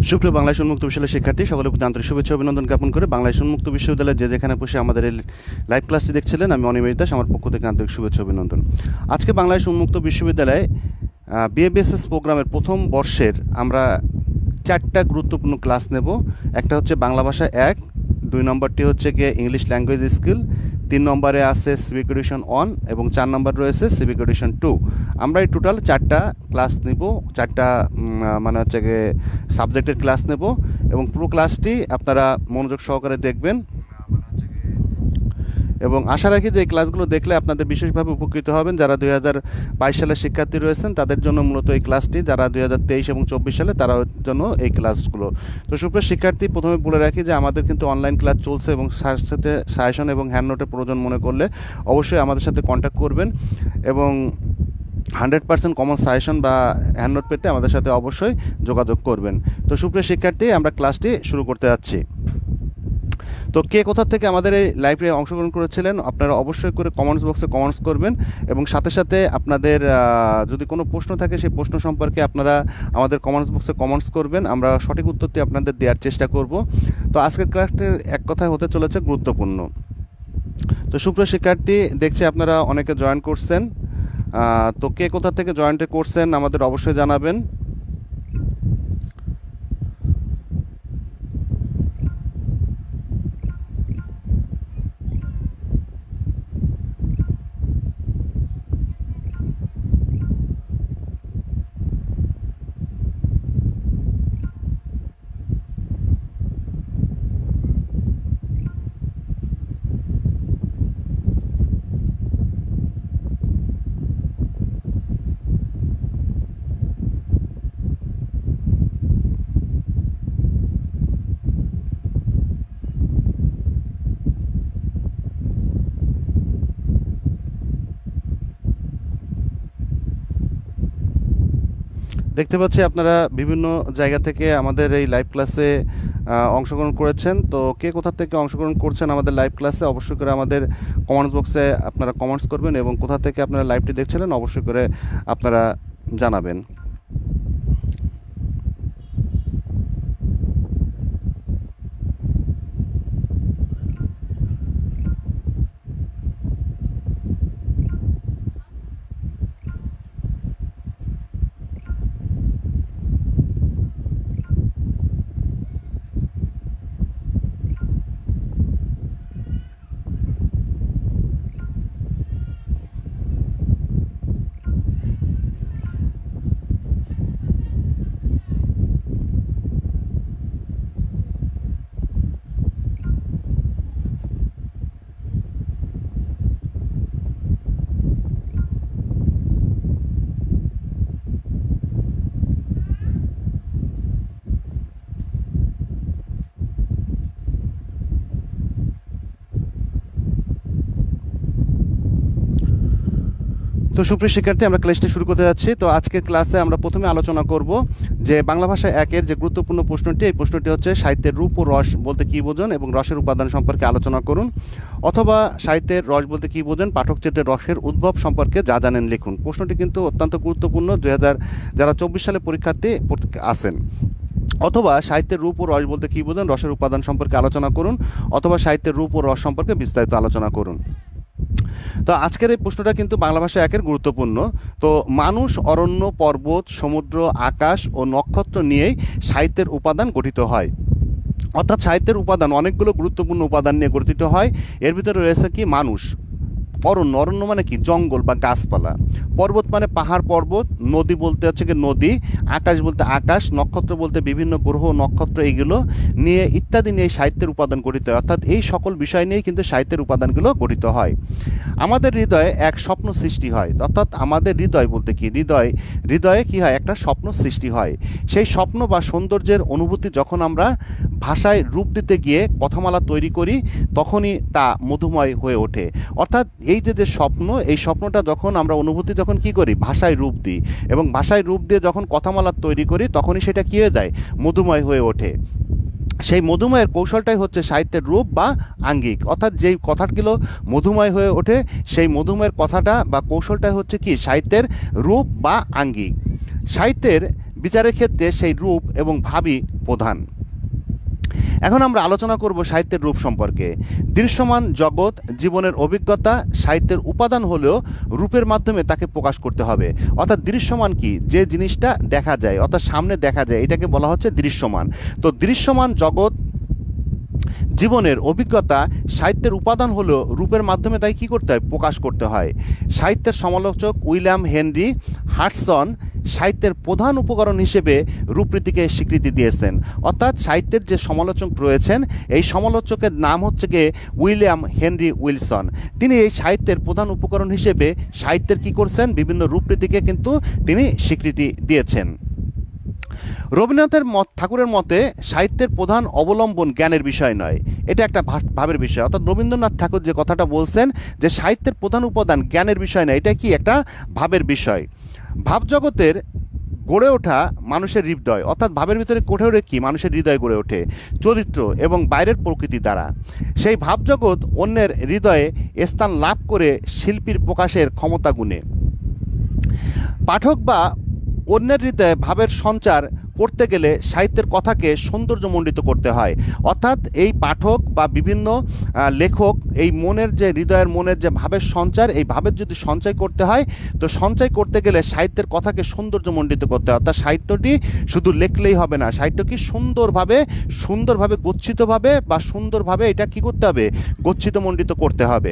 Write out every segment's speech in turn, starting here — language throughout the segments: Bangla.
সুপ্রিয় বাংলাদেশ উন্মুক্ত বিশ্ববিদ্যালয়ের শিক্ষার্থী সকলের প্রতি আন্তরিক শুভেচ্ছা অভিনন্দন জ্ঞাপন করে বাংলাদেশ উন্মুক্ত বিশ্ববিদ্যালয়ে যে যেখানে বসে আমাদের এই লাইভ ক্লাসটি দেখছিলেন, আমি অনিমেষ দাস, আমার পক্ষ থেকে আন্তরিক শুভেচ্ছা অভিনন্দন। আজকে বাংলাদেশ উন্মুক্ত বিশ্ববিদ্যালয়ে বিএবিএসএস প্রোগ্রামের প্রথম বর্ষের আমরা 4টা গুরুত্বপূর্ণ ক্লাস নেব। একটা হচ্ছে বাংলা ভাষা 1, 2 নম্বরটি হচ্ছে গিয়ে ইংলিশ ল্যাঙ্গুয়েজ স্কিল, 3 নম্বরে আছে সিভিক এডুকেশন 1 এবং 4 নম্বর রয়েছে সিভিক এডুকেশন 2। আমরা এই টোটাল 4টা ক্লাস নেব, 4টা মানে হচ্ছে গিয়ে সাবজেক্টের ক্লাস নেব এবং পুরো ক্লাসটি আপনারা মনোযোগ সহকারে দেখবেন এবং আশা রাখি যে এই ক্লাসগুলো দেখলে আপনাদের বিশেষভাবে উপকৃত হবেন। যারা 2022 সালের শিক্ষার্থী রয়েছেন তাদের জন্য মূলত এই ক্লাসটি, যারা 2023 এবং 24 সালে তার জন্য এই ক্লাসগুলো। তো সুপ্রিয় শিক্ষার্থী, প্রথমে বলে রাখি যে আমাদের কিন্তু অনলাইন ক্লাস চলছে এবং সাথে সাজেশন এবং হ্যান্ড নোটের প্রয়োজন মনে করলে অবশ্যই আমাদের সাথে কন্ট্যাক্ট করবেন এবং 100% কমন সাজেশন বা হ্যান্ড নোট পেতে আমাদের সাথে অবশ্যই যোগাযোগ করবেন। তো সুপ্রিয় শিক্ষার্থী, আমরা ক্লাসটি শুরু করতে যাচ্ছি। তো কে কোথা থেকে আমাদের এই লাইভে অংশগ্রহণ করেছিলেন আপনারা অবশ্যই করে কমেন্টস বক্সে কমেন্টস করবেন এবং সাথে সাথে আপনাদের যদি কোনো প্রশ্ন থাকে সেই প্রশ্ন সম্পর্কে আপনারা আমাদের কমেন্টস বক্সে কমেন্টস করবেন, আমরা সঠিক উত্তরটি আপনাদের দেওয়ার চেষ্টা করব। তো আজকের ক্লাসটি এক কথায় হতে চলেছে গুরুত্বপূর্ণ। তো সুপ্রিয় শিক্ষার্থী, দেখছি আপনারা অনেকে জয়েন করছেন। তো কে কোথা থেকে জয়েন্টে করছেন আমাদের অবশ্যই জানাবেন। দেখতে পাচ্ছি আপনারা বিভিন্ন জায়গা থেকে আমাদের এই লাইভ ক্লাসে অংশগ্রহণ করেছেন। তো কে কোথা থেকে অংশগ্রহণ করছেন আমাদের লাইভ ক্লাসে অবশ্যই করে আমাদের কমেন্টস বক্সে আপনারা কমেন্টস করবেন এবং কোথা থেকে আপনারা লাইভটি দেখছিলেন অবশ্যই করে আপনারা জানাবেন। তো সুপ্রিয় শিক্ষার্থী, আমরা ক্লাসটি শুরু করতে যাচ্ছি। তো আজকের ক্লাসে আমরা প্রথমে আলোচনা করব যে বাংলা ভাষা 1-এর যে গুরুত্বপূর্ণ প্রশ্নটি, এই প্রশ্নটি হচ্ছে সাহিত্যের রূপ ও রস বলতে কী বোঝেন এবং রসের উপাদান সম্পর্কে আলোচনা করুন, অথবা সাহিত্যের রস বলতে কী বোঝেন, পাঠক চিত্রের রসের উদ্ভব সম্পর্কে যা জানেন লিখুন। প্রশ্নটি কিন্তু অত্যন্ত গুরুত্বপূর্ণ, যারা 24 সালে পরীক্ষার্থী আছেন। অথবা সাহিত্যের রূপ ও রস বলতে কী বোঝেন, রসের উপাদান সম্পর্কে আলোচনা করুন, অথবা সাহিত্যের রূপ ও রস সম্পর্কে বিস্তারিত আলোচনা করুন। তো আজকের এই প্রশ্নটা কিন্তু বাংলা ভাষা 1-এর গুরুত্বপূর্ণ। তো মানুষ, অরণ্য, পর্বত, সমুদ্র, আকাশ ও নক্ষত্র নিয়েই সাহিত্যের উপাদান গঠিত হয়। অর্থাৎ সাহিত্যের উপাদান অনেকগুলো গুরুত্বপূর্ণ উপাদান নিয়ে গঠিত হয়। এর ভিতরে রয়েছে কি মানুষ, অরণ্য, অরণ্য মানে কি জঙ্গল বা গাছপালা, পর্বত মানে পাহাড় পর্বত, নদী বলতে হচ্ছে কি নদী, আকাশ বলতে আকাশ, নক্ষত্র বলতে বিভিন্ন গ্রহ নক্ষত্র, এইগুলো নিয়ে ইত্যাদি নিয়ে সাহিত্যের উপাদান গঠিত হয়। অর্থাৎ এই সকল বিষয় নিয়েই কিন্তু সাহিত্যের উপাদানগুলো গঠিত হয়। আমাদের হৃদয়ে এক স্বপ্ন সৃষ্টি হয়, অর্থাৎ আমাদের হৃদয় বলতে কি হৃদয়ে কি হয়, একটা স্বপ্ন সৃষ্টি হয়। সেই স্বপ্ন বা সৌন্দর্যের অনুভূতি যখন আমরা ভাষায় রূপ দিতে গিয়ে কথামালা তৈরি করি তখনই তা মধুময় হয়ে ওঠে। অর্থাৎ এই যে স্বপ্ন, এই স্বপ্নটা যখন আমরা অনুভূতি যখন কি করি ভাষায় রূপ দিই এবং ভাষায় রূপ দিয়ে যখন কথামালা তৈরি করি তখনই সেটা কী হয়ে যায়, মধুময় হয়ে ওঠে। সেই মধুময়ের কৌশলটাই হচ্ছে সাহিত্যের রূপ বা আঙ্গিক। অর্থাৎ যেই কথাগুলো মধুময় হয়ে ওঠে সেই মধুময়ের কথাটা বা কৌশলটাই হচ্ছে কি সাহিত্যের রূপ বা আঙ্গিক। সাহিত্যের বিচারের ক্ষেত্রে সেই রূপ এবং ভাবই প্রধান। এখন আমরা আলোচনা করব সাহিত্যের রূপ সম্পর্কে। দৃশ্যমান জগৎ জীবনের অভিজ্ঞতা সাহিত্যের উপাদান হলেও রূপের মাধ্যমে তাকে প্রকাশ করতে হবে। অর্থাৎ দৃশ্যমান কি, যে জিনিসটা দেখা যায় অর্থাৎ সামনে দেখা যায়, এটাকে বলা হচ্ছে দৃশ্যমান। তো দৃশ্যমান জগৎ জীবনের অভিজ্ঞতা সাহিত্যের উপাদান হলেও রূপের মাধ্যমে তাই কী করতে হয়, প্রকাশ করতে হয়। সাহিত্যের সমালোচক উইলিয়াম হেনরি হাডসন সাহিত্যের প্রধান উপকরণ হিসেবে রূপরীতিকে স্বীকৃতি দিয়েছেন। অর্থাৎ সাহিত্যের যে সমালোচক রয়েছেন এই সমালোচকের নাম হচ্ছে গিয়ে উইলিয়াম হেনরি উইলসন। তিনি এই সাহিত্যের প্রধান উপকরণ হিসেবে সাহিত্যের কী করছেন, বিভিন্ন রূপরীতিকে কিন্তু তিনি স্বীকৃতি দিয়েছেন। রবীন্দ্রনাথের ঠাকুরের মতে সাহিত্যের প্রধান অবলম্বন জ্ঞানের বিষয় নয়, এটা একটা ভাবের বিষয়। অর্থাৎ রবীন্দ্রনাথ ঠাকুর যে কথাটা বলছেন যে সাহিত্যের প্রধান উপাদান জ্ঞানের বিষয় নয়, এটা কি একটা ভাবের বিষয়। ভাবজগতের গড়ে ওঠা মানুষের হৃদয়, অর্থাৎ ভাবের ভিতরে কোঠে ওঠে কি, মানুষের হৃদয় গড়ে ওঠে চরিত্র এবং বাইরের প্রকৃতি দ্বারা। সেই ভাবজগৎ অন্যের হৃদয়ে স্থান লাভ করে শিল্পীর প্রকাশের ক্ষমতা গুণে। পাঠক বা অন্যের হৃদয়ে ভাবের সঞ্চার করতে গেলে সাহিত্যের কথাকে সৌন্দর্যমণ্ডিত করতে হয়। অর্থাৎ এই পাঠক বা বিভিন্ন লেখক এই মনের যে হৃদয়ের মনের যে ভাবের সঞ্চার, এই ভাবের যদি সঞ্চয় করতে হয় তো সঞ্চয় করতে গেলে সাহিত্যের কথাকে সৌন্দর্যমণ্ডিত করতে হয়। অর্থাৎ সাহিত্যটি শুধু লেখলেই হবে না, সাহিত্যকে সুন্দরভাবে গচ্ছিতভাবে বা সুন্দরভাবে এটা কী করতে হবে, গচ্ছিতমণ্ডিত করতে হবে।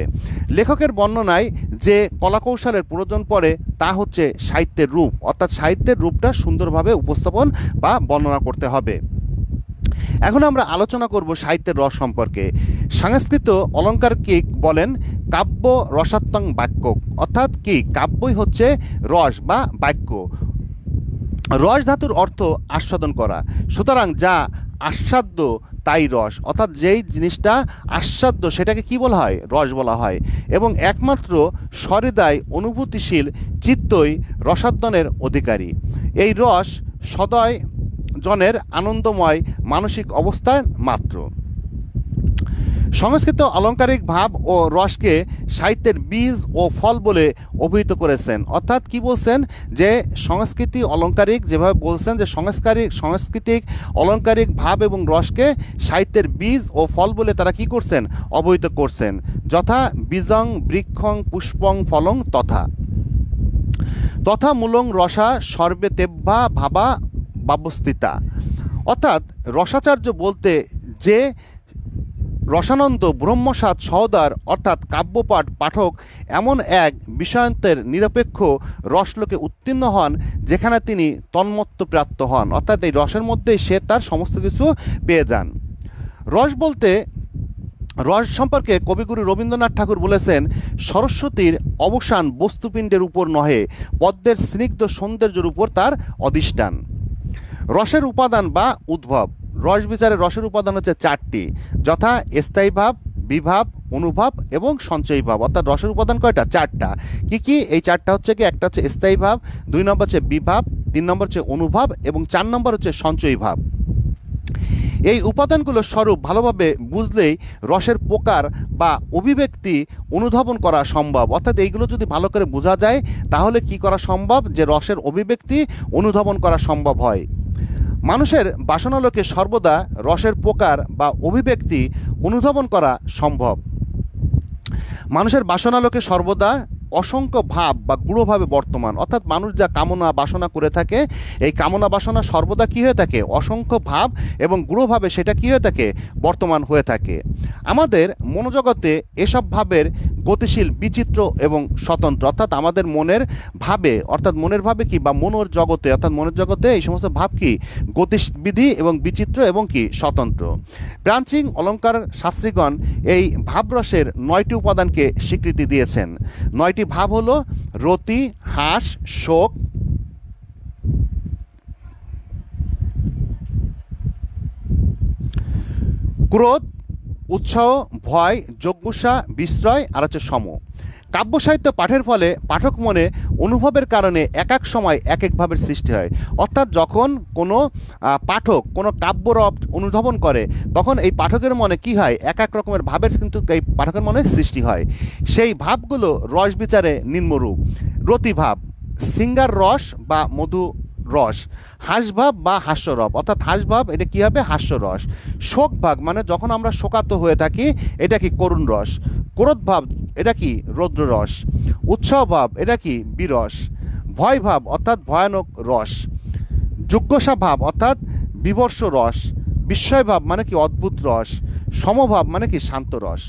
লেখকের বর্ণনায় যে কলাকৌশলের প্রয়োজন পড়ে তা হচ্ছে সাহিত্যের রূপ। অর্থাৎ সাহিত্যের রূপটা সুন্দরভাবে উপস্থাপন বা বর্ণনা করতে হবে। এখন আমরা আলোচনা করব সাহিত্যের রস সম্পর্কে। সংস্কৃত অলঙ্কারিক বলেন কাব্য রসাত্মক বাক্য, অর্থাৎ কি, কাব্যই হচ্ছে রস বা বাক্য। রস ধাতুর অর্থ আস্বাদন করা, সুতরাং যা আস্বাদ্য তাই রস। অর্থাৎ যেই জিনিসটা আস্বাদ্য সেটাকে কি বলা হয়, রস বলা হয়। এবং একমাত্র সহৃদয় অনুভূতিশীল চিত্তই রসাদ্যনের অধিকারী। এই রস সদয় জনের আনন্দময় মানসিক অবস্থায় মাত্র। সংস্কৃত আলংকারিক ভাব ও রসকে সাহিত্যের বীজ ও ফল বলে অভিহিত করেছেন। অর্থাৎ কি বলছেন, যে সংস্কৃতি অলংকারিক যেভাবে বলছেন যে সাংস্কৃতিক অলংকারিক ভাব এবং রসকে সাহিত্যের বীজ ও ফল বলে তারা কি করছেন, অবহিত করছেন। যথা বীজং বৃক্ষং পুষ্পং ফলং তথা মূলং রসা সর্বে তেব্বা ভাবা ব্যবস্থিতা। অর্থাৎ রসাচার্য বলতে যে রসানন্দ ব্রহ্মসাদ সহদার অর্থাৎ কাব্যপাঠ পাঠক এমন এক বিষয়ান্তের নিরপেক্ষ রসলোকে উত্তীর্ণ হন যেখানে তিনি তন্মত্ত প্রাপ্ত হন। অর্থাৎ এই রসের মধ্যেই সে তার সমস্ত কিছু পেয়ে যান। রস সম্পর্কে কবিগুরু রবীন্দ্রনাথ ঠাকুর বলেছেন, সরস্বতীর অবসান বস্তুপিণ্ডের উপর নহে, পদ্মের স্নিগ্ধ সৌন্দর্যের উপর তার অধিষ্ঠান। রসের উপাদান বা উদ্ভব। রস বিচারে রসের উপাদান হচ্ছে চারটি, যথা স্থায়ী ভাব, বিভাব, অনুভাব এবং সঞ্চয়ী ভাব। অর্থাৎ রসের উপাদান কয়টা, চারটা। কি কি, এই চারটা হচ্ছে কি, একটা হচ্ছে স্থায়ী ভাব, 2 নম্বর হচ্ছে বিভাব, 3 নম্বর হচ্ছে অনুভাব এবং 4 নম্বর হচ্ছে সঞ্চয়ী ভাব। এই উপাদানগুলোর স্বরূপ ভালোভাবে বুঝলেই রসের প্রকার বা অভিব্যক্তি অনুধাবন করা সম্ভব। অর্থাৎ এইগুলো যদি ভালো করে বোঝা যায় তাহলে কি করা সম্ভব, যে রসের অভিব্যক্তি অনুধাবন করা সম্ভব হয়। মানুষের বাসনালোকে সর্বদা রসের প্রকার বা অভিব্যক্তি অনুধাবন করা সম্ভব। মানুষের বাসনালোকে সর্বদা অসংখ্য ভাব বা গূঢ়ভাবে বর্তমান। অর্থাৎ মানুষ যা কামনা বাসনা করে থাকে এই কামনা বাসনা সর্বদা কী হয়ে থাকে, অসংখ্য ভাব এবং গূঢ়ভাবে সেটা কী হয়ে থাকে, বর্তমান হয়ে থাকে। আমাদের মনোজগতে এসব ভাবের গতিশীল, বিচিত্র এবং স্বতন্ত্র। অর্থাৎ আমাদের মনের ভাবে, অর্থাৎ মনের ভাবে কি, বা মনের জগতে, অর্থাৎ মনের জগতে এই সমস্ত ভাব কি, গতিবিধি এবং বিচিত্র এবং কি শতন্ত্র। প্রাচীন অলঙ্কার শাস্ত্রীগণ এই ভাবরসের 9টি উপাদানকে স্বীকৃতি দিয়েছেন। 9টি ভাব হলো রতি, হাস, শোক, ক্রোধ, উৎসাহ, ভয়, যোগ্যসা, বিস্ময় আর হচ্ছে সম। কাব্য সাহিত্য পাঠের ফলে পাঠক মনে অনুভবের কারণে এক এক সময় এক এক ভাবের সৃষ্টি হয়। অর্থাৎ যখন কোনো পাঠক কোনো কাব্যরব অনুধাবন করে তখন এই পাঠকের মনে কি হয়, এক এক রকমের ভাবের কিন্তু এই পাঠকের মনে সৃষ্টি হয়। সেই ভাবগুলো রস বিচারে নিম্নরূপ। রতিভাব, সিঙ্গার রস বা মধু রস। হাসভাব বা হাস্যরব, অর্থাৎ হাসভাব এটা কি হবে? হাস্যরস। শোকভাব মানে যখন আমরা শোকাত হয়ে থাকি, এটা কি? করুণ রস। ক্রোধভাব এটা কি? রৌদ্র রস। উৎসাহভাব এটা কি? বিরস। ভয়ভাব অর্থাৎ ভয়ানক রস। যোগ্যসা ভাব অর্থাৎ বিবর্ষ রস। বিস্ময়ভাব মানে কি? অদ্ভুত রস। সমভাব মানে কি? শান্ত রস।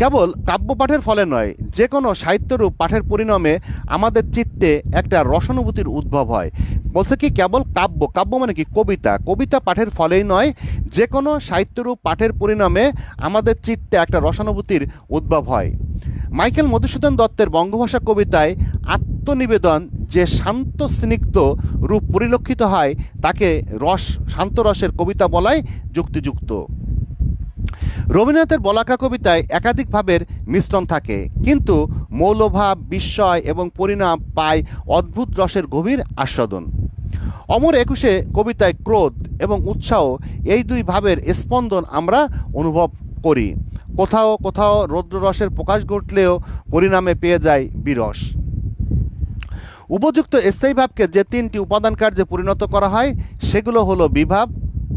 কেবল কাব্য পাঠের ফলে নয়, যে কোনো সাহিত্যরূপ পাঠের পরিণামে আমাদের চিত্তে একটা রসানুভূতির উদ্ভব হয়। বলতে কি কেবল কাব্য, কাব্য মানে কি? কবিতা, কবিতা পাঠের ফলেই নয়, যে কোনো সাহিত্যরূপ পাঠের পরিণামে আমাদের চিত্তে একটা রসানুভূতির উদ্ভব হয়। মাইকেল মধুসূদন দত্তের বঙ্গভাষা কবিতায় আত্মনিবেদন যে শান্ত স্নিগ্ধ রূপ পরিলক্ষিত হয়, তাকে শান্ত রসের কবিতা বলাই যুক্তিযুক্ত। রবীন্দ্রনাথের বলাকা কবিতায় একাধিক ভাবের মিশ্রণ থাকে, কিন্তু মৌলভাব, বিস্ময় এবং পরিণাম পায় অদ্ভুত রসের গভীর আস্বাদন। অমর একুশে কবিতায় ক্রোধ এবং উৎসাহ এই দুই ভাবের স্পন্দন আমরা অনুভব করি। কোথাও কোথাও রৌদ্ররসের প্রকাশ ঘটলেও পরিণামে পেয়ে যায় বিরস। উপযুক্ত স্থায়ী ভাবকে যে তিনটি উপাদান কার্যে পরিণত করা হয়, সেগুলো হলো বিভাব,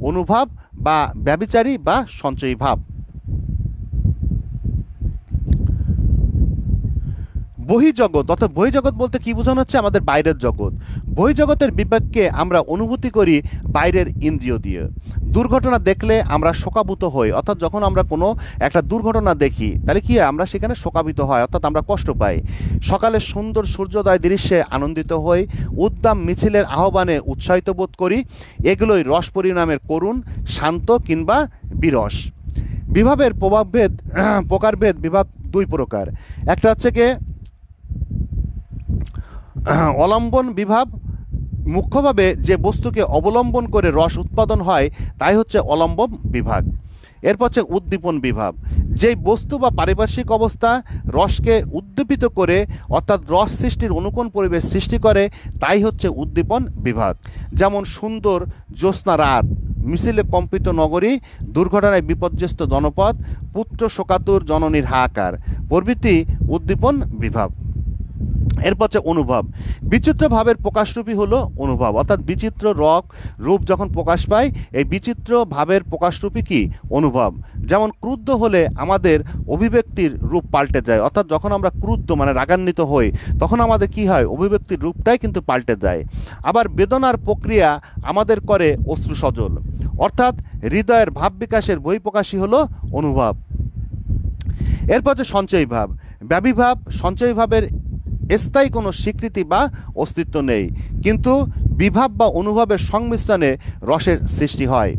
অনুভাব বা ব্যভিচারী বা সঞ্চয়ী ভাব। বহির্জগৎ অর্থাৎ বহির্জগৎ বলতে কি বোঝানো হচ্ছে? আমাদের বাইরের জগৎ। বহির্জগতের বিবেককে আমরা অনুভূতি করি বাইরের ইন্দ্রিয় দিয়ে। দুর্ঘটনা দেখলে আমরা শোকাভূত হই, অর্থাৎ যখন আমরা কোনো একটা দুর্ঘটনা দেখি, তাহলে কি হয়? আমরা সেখানে শোকাভূত হয়, অর্থাৎ আমরা কষ্ট পাই। সকালে সুন্দর সূর্যোদয় দৃশ্যে আনন্দিত হই, উদ্দাম মিছিলের আহ্বানে উৎসাহিত বোধ করি। এগুলোই রস পরিণামের করুণ, শান্ত কিংবা বিরস। বিভাবের প্রকারভেদ বিভাগ দুই প্রকার। একটা হচ্ছে গিয়ে অবলম্বন বিভাব। মুখ্যভাবে যে বস্তুকে অবলম্বন করে রস উৎপাদন হয়, তাই হচ্ছে অবলম্বন বিভাগ। এরপর হচ্ছে উদ্দীপন বিভাব। যেই বস্তু বা পারিপার্শ্বিক অবস্থা রসকে উদ্দীপিত করে, অর্থাৎ রস সৃষ্টির অনুকূল পরিবেশ সৃষ্টি করে, তাই হচ্ছে উদ্দীপন বিভাগ। যেমন সুন্দর জ্যোৎস্না রাত, মিছিলে কম্পিত নগরী, দুর্ঘটনায় বিপর্যস্ত জনপদ, পুত্র শোকাতুর জননীর হাহাকার প্রভৃতি উদ্দীপন বিভাগ। এরপর হচ্ছে অনুভব। বিচিত্র ভাবের প্রকাশরূপই হলো অনুভব, অর্থাৎ বিচিত্র রূপ যখন প্রকাশ পায়, এই বিচিত্র ভাবের প্রকাশরূপই কি? অনুভব। যেমন ক্রুদ্ধ হলে আমাদের অভিব্যক্তির রূপ পাল্টে যায়, অর্থাৎ যখন আমরা ক্রুদ্ধ মানে রাগান্বিত হই, তখন আমাদের কি হয়? অভিব্যক্তির রূপটাই কিন্তু পাল্টে যায়। আবার বেদনার প্রক্রিয়া আমাদের করে অশ্রু সজল, অর্থাৎ হৃদয়ের ভাব বিকাশের বহিঃপ্রকাশই হলো অনুভব। এরপর হচ্ছে সঞ্চয়ী ভাব। ব্যবিভাব, সঞ্চয়ী ভাবের স্থায়ী কোনো স্বীকৃতি বা অস্তিত্ব নেই, কিন্তু বিভাব বা অনুভবের সংমিশ্রণে রসের সৃষ্টি হয়।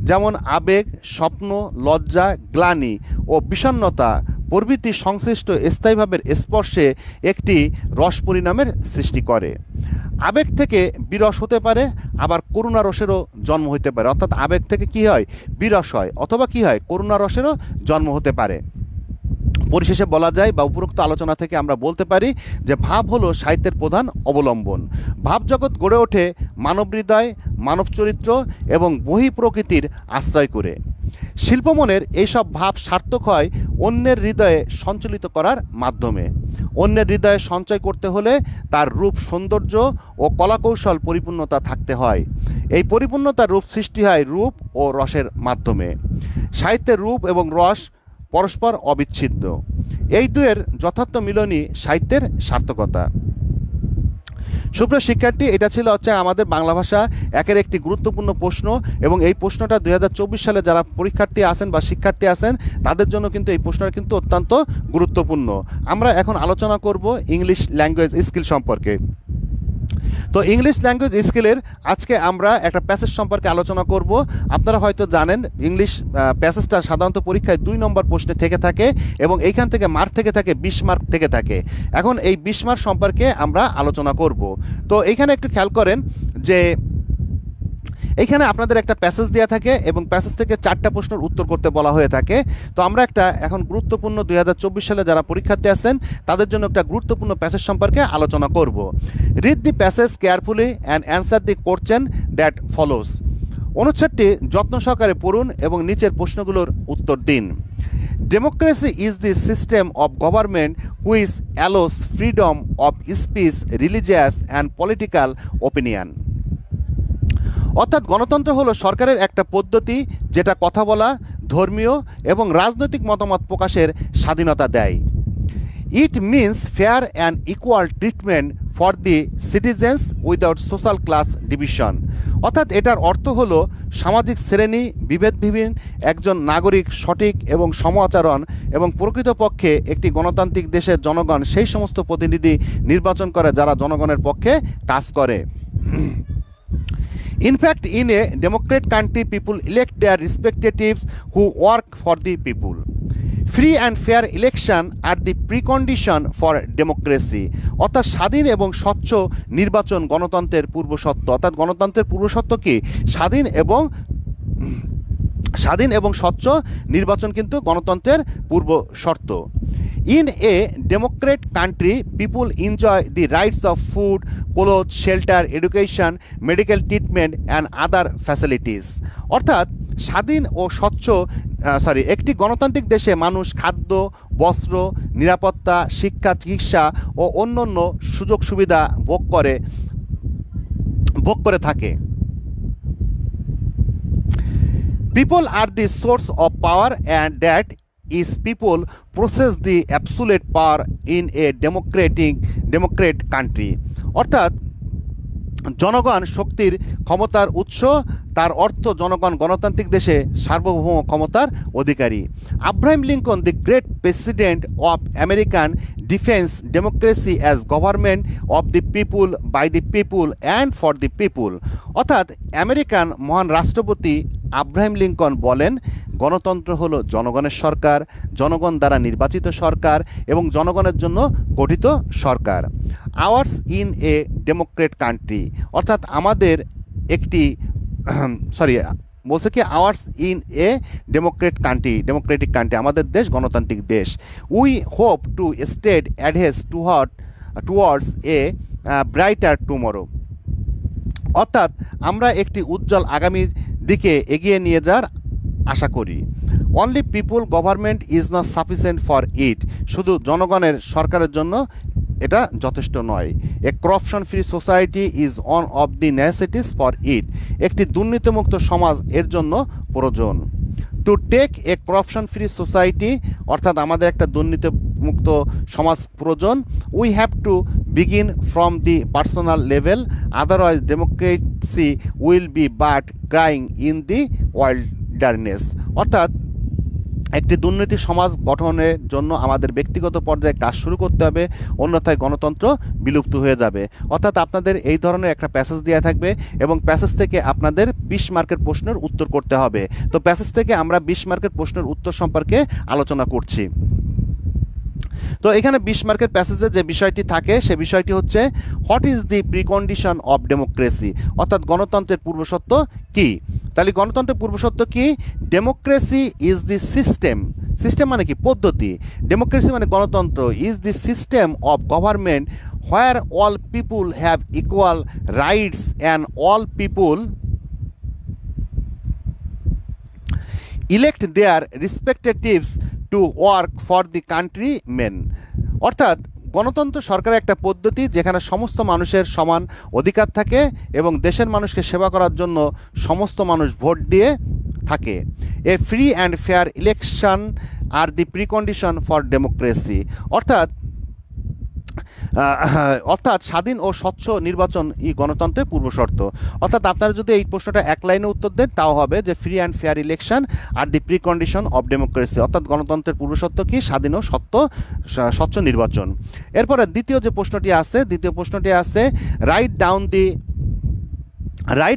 যেমন আবেগ, স্বপ্ন, লজ্জা, গ্লানি ও বিষণ্ণতা প্রভৃতি সংশ্লিষ্ট স্থায়ী ভাবের স্পর্শে একটি রস পরিণামের সৃষ্টি করে। আবেগ থেকে বিরস হতে পারে, আবার করুণা রসেরও জন্ম হতে পারে, অর্থাৎ আবেগ থেকে কি হয়? বিরস হয়, অথবা কি হয়? করুণা রসেরও জন্ম হতে পারে। পরিশেষে বলা যায় বা উপরোক্ত আলোচনা থেকে আমরা বলতে পারি যে ভাব হলো সাহিত্যের প্রধান অবলম্বন। ভাবজগৎ গড়ে ওঠে মানব হৃদয়, মানব চরিত্র এবং বহি প্রকৃতির আশ্রয় করে। শিল্পমনের এইসব ভাব সার্থক হয় অন্যের হৃদয়ে সঞ্চালিত করার মাধ্যমে। অন্যের হৃদয়ে সঞ্চয় করতে হলে তার রূপ, সৌন্দর্য ও কলাকৌশল পরিপূর্ণতা থাকতে হয়। এই পরিপূর্ণতার রূপ সৃষ্টি হয় রূপ ও রসের মাধ্যমে। সাহিত্যের রূপ এবং রস পরস্পর অবিচ্ছেদ্য। এই দুয়ের যথার্থ মিলনই সাহিত্যের সার্থকতা। সুপ্রিয় শিক্ষার্থী, এটা ছিল আমাদের বাংলা ভাষা একের একটি গুরুত্বপূর্ণ প্রশ্ন, এবং এই প্রশ্নটা 2024 সালে যারা পরীক্ষার্থী আছেন বা শিক্ষার্থী আছেন, তাদের জন্য কিন্তু এই প্রশ্নটা কিন্তু অত্যন্ত গুরুত্বপূর্ণ। আমরা এখন আলোচনা করব ইংলিশ ল্যাঙ্গুয়েজ স্কিল সম্পর্কে। তো ইংলিশ ল্যাঙ্গুয়েজ স্কিলের আজকে আমরা একটা প্যাসেজ সম্পর্কে আলোচনা করব। আপনারা হয়তো জানেন ইংলিশ প্যাসেজটা সাধারণত পরীক্ষায় 2 নম্বর প্রশ্নে থেকে থাকে, এবং এইখান থেকে মার্ক থেকে থাকে 20 মার্ক থেকে থাকে। এখন এই 20 মার্ক সম্পর্কে আমরা আলোচনা করব। তো এইখানে একটু খেয়াল করেন যে এইখানে আপনাদের একটা প্যাসেজ দেওয়া থাকে, এবং প্যাসেজ থেকে 4টা প্রশ্নের উত্তর করতে বলা হয়ে থাকে। তো আমরা একটা এখন গুরুত্বপূর্ণ 2024 সালে যারা পরীক্ষার্থী আছেন তাদের জন্য একটা গুরুত্বপূর্ণ প্যাসেজ সম্পর্কে আলোচনা করব। Read the passage carefully and answer the question that follows. অনুচ্ছেদটি যত্ন সহকারে পড়ুন এবং নিচের প্রশ্নগুলোর উত্তর দিন। Democracy is the system of government which allows freedom of speech, religious and political opinion. অর্থাৎ গণতন্ত্র হলো সরকারের একটা পদ্ধতি যেটা কথা বলা, ধর্মীয় এবং রাজনৈতিক মতামত প্রকাশের স্বাধীনতা দেয়। It means fair and equal treatment for the citizens without social class division. অর্থাৎ এটার অর্থ হলো সামাজিক শ্রেণী বিভেদবিহীন একজন নাগরিক সঠিক এবং সম আচরণ, এবং প্রকৃতপক্ষে একটি গণতান্ত্রিক দেশের জনগণ সেই সমস্ত প্রতিনিধি নির্বাচন করে যারা জনগণের পক্ষে কাজ করে। In fact, in a democratic country, people elect their representatives who work for the people. Free and fair election are the precondition for democracy. অর্থাৎ স্বাধীন এবং স্বচ্ছ নির্বাচন গণতন্ত্রের পূর্বশর্ত। অর্থাৎ গণতন্ত্রের পূর্বশর্ত কি? স্বাধীন এবং স্বচ্ছ নির্বাচন কিন্তু গণতন্ত্রের পূর্ব শর্ত। In a democratic country, people enjoy the rights of food, clothes, shelter, education, medical treatment and other facilities. অর্থাৎ স্বাধীন ও স্বচ্ছ একটি গণতান্ত্রিক দেশে মানুষ খাদ্য, বস্ত্র, নিরাপত্তা, শিক্ষা, চিকিৎসা ও অন্যান্য সুযোগ সুবিধা ভোগ করে থাকে। People are the source of power and that is people possess the absolute power in a democratic country. অর্থাৎ জনগণ শক্তির ক্ষমতার উৎস, তার অর্থ জনগণ গণতান্ত্রিক দেশে সার্বভৌম ক্ষমতার অধিকারী। Abraham Lincoln, the great president of American, defence democracy as government of the people, by the people and for the people. অর্থাৎ আমেরিকান মহান রাষ্ট্রপতি আব্রাহাম লিঙ্কন বলেন, গণতন্ত্র হলো জনগণের সরকার, জনগণ দ্বারা নির্বাচিত সরকার এবং জনগণের জন্য গঠিত সরকার। Ours in a democrat country, অর্থাৎ আমাদের একটি বলছে কি ours in a democratic country, আমাদের দেশ গণতান্ত্রিক দেশ। We hope to state adheres towards a brighter tomorrow. অর্থাৎ আমরা একটি উজ্জ্বল আগামীর দিকে এগিয়ে নিয়ে যাওয়ার আশা করি। Only people government is not sufficient for it, শুধু জনগণের সরকারের জন্য এটা যথেষ্ট নয়। A corruption free society is one of the necessities for it, একটি দুর্নীতিমুক্ত সমাজ এর জন্য প্রয়োজন। To take a corruption free society, অর্থাৎ আমাদের একটা দুর্নীতিমুক্ত সমাজ প্রয়োজন। We have to begin from the personal level, otherwise democracy will be but crying in the wilderness. অর্থাৎ একটি দুর্নীতি সমাজ গঠনের জন্য আমাদের ব্যক্তিগত পর্যায়ে কাজ শুরু করতে হবে, অন্যথায় গণতন্ত্র বিলুপ্ত হয়ে যাবে। অর্থাৎ আপনাদের এই ধরনের একটা প্যাসেজ দেওয়া থাকবে এবং প্যাসেজ থেকে আপনাদের 20 মার্কের প্রশ্নের উত্তর করতে হবে। তো প্যাসেজ থেকে আমরা 20 মার্কের প্রশ্নের উত্তর সম্পর্কে আলোচনা করছি। তো এখানে 20 মার্কের প্যাসেজে যে বিষয়টি থাকে সে বিষয়টি হচ্ছে what is the precondition of democracy, অর্থাৎ গণতন্ত্রের পূর্বশর্ত কি। তাহলে গণতন্ত্রের পূর্বশর্ত কি? Democracy is the system, system মানে কি? পদ্ধতি। ডেমোক্রেসি মানে গণতন্ত্র, is the system of government where all people have equal rights and all people elect their রেসপেক্টেটিভস to work for the countrymen. অর্থাৎ গণতন্ত্র সরকারের একটা পদ্ধতি যেখানে সমস্ত মানুষের সমান অধিকার থাকে এবং দেশের মানুষকে সেবা করার জন্য সমস্ত মানুষ ভোট দিয়ে থাকে। A free and fair election are the precondition for democracy. অর্থাৎ স্বাধীন ও স্বচ্ছ নির্বাচন গণতন্ত্রের পূর্বশর্ত। অর্থাৎ আপনারা যদি এই প্রশ্নটা এক লাইনে উত্তর দেন তাও হবে যে free and fair election are the precondition of democracy. অর্থাৎ গণতন্ত্রের পূর্বশর্ত কি? স্বাধীন ও স্বচ্ছ নির্বাচন। এরপরে দ্বিতীয় প্রশ্নটি আছে write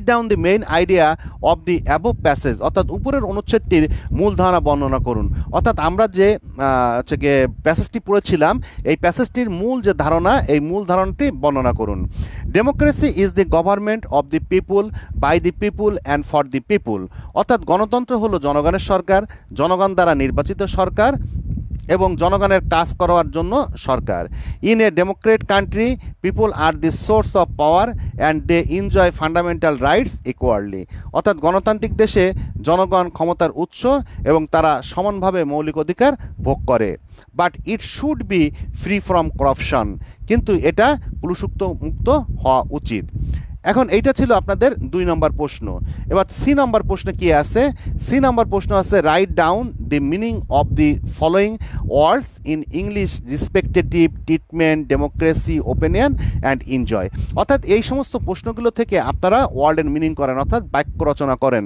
down the main idea of the above passage, অর্থাৎ উপরের অনুচ্ছেদটির মূল ধারণা বর্ণনা করুন। অর্থাৎ আমরা যে প্যাসেজটি পড়েছিলাম এই প্যাসেজটির মূল যে ধারণা, এই মূল ধারণাটি বর্ণনা করুন। Democracy is the government of the people, by the people and for the people. অর্থাৎ গণতন্ত্র হলো জনগণের সরকার, জনগণ দ্বারা নির্বাচিত সরকার এবং জনগণের কাজ করার জন্য সরকার। In a democrat country people are the source of power and they enjoy fundamental rights equally. অর্থাৎ গণতান্ত্রিক দেশে জনগণ ক্ষমতার উৎস এবং তারা সমানভাবে মৌলিক অধিকার ভোগ করে। But it should be free from corruption, কিন্তু এটা কুলুষুক্ত মুক্ত হওয়া উচিত। এখন এইটা ছিল আপনাদের 2 নম্বর প্রশ্ন। এবার সি নম্বর প্রশ্নে কি আছে? সি নম্বর প্রশ্ন আছে write down the meaning of the following words in English রিসপেক্টেটিভ, treatment, democracy, opinion and enjoy. অর্থাৎ এই সমস্ত প্রশ্নগুলো থেকে আপনারা ওয়ার্ডের মিনিং করেন, অর্থাৎ বাক্য রচনা করেন।